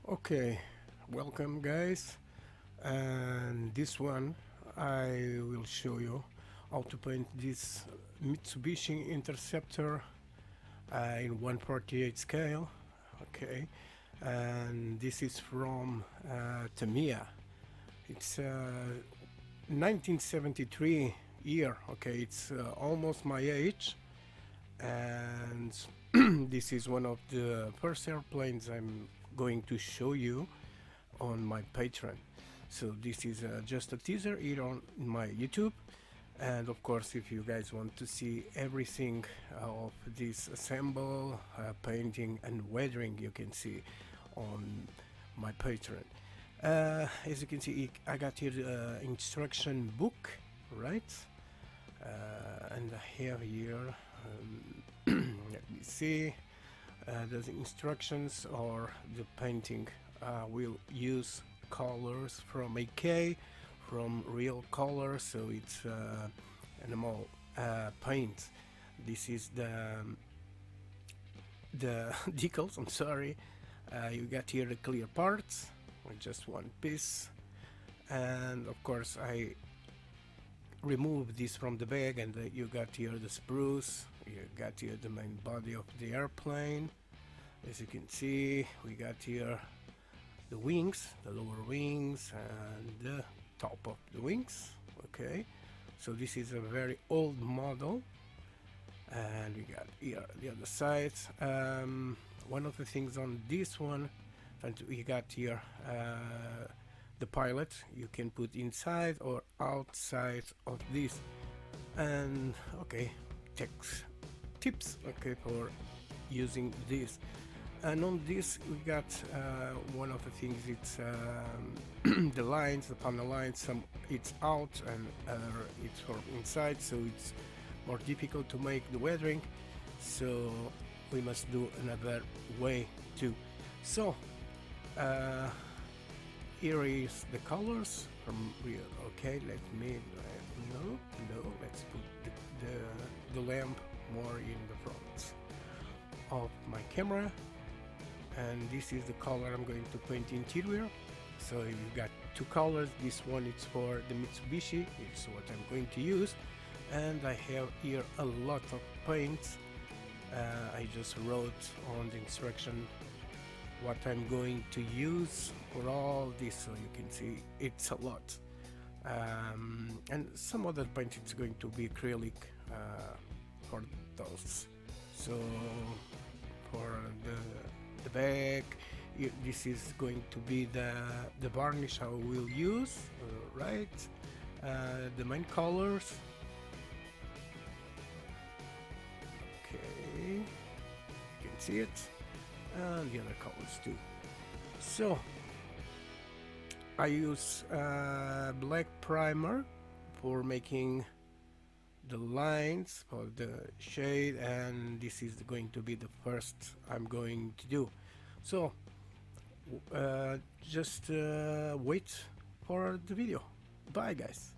Okay, welcome guys, and this one I will show you how to paint this Mitsubishi Interceptor in 148 scale. Okay, and this is from Tamiya. It's 1973 year. Okay, it's almost my age, and this is one of the first airplanes I'm going to show you on my Patreon. So this is just a teaser here on my YouTube, and of course if you guys want to see everything of this assemble, painting and weathering, you can see on my Patreon. As you can see, I got here the instruction book, right? And I have here let me see the instructions or the painting. We'll use colors from AK, from real colors, so it's animal paint. This is the decals. I'm sorry. You got here the clear parts with just one piece, and of course I remove this from the bag, and you got here the spruce, you got here the main body of the airplane. As you can see, we got here the wings, the lower wings and the top of the wings. Okay, so this is a very old model, and we got here the other side. One of the things on this one, and we got here the pilot, you can put inside or outside of this. And okay, tips okay for using this. And on this we got one of the things, it's the lines, the panel lines, it's out and it's for inside, so it's more difficult to make the weathering, so we must do another way too. So here is the colors from real. Okay, let me no, let's put the lamp more in the front of my camera, and this is the color I'm going to paint interior. So you got two colors. This one is for the Mitsubishi, it's what I'm going to use, and I have here a lot of paints. I just wrote on the instruction what I'm going to use for all this, so you can see it's a lot. And some other paint, it's going to be acrylic for those. So for the back, this is going to be the varnish I will use, right? The main colors. Okay, you can see it, and the other colors too. So I use black primer for making the lines for the shade, and this is going to be the first I'm going to do. So just wait for the video. Bye guys.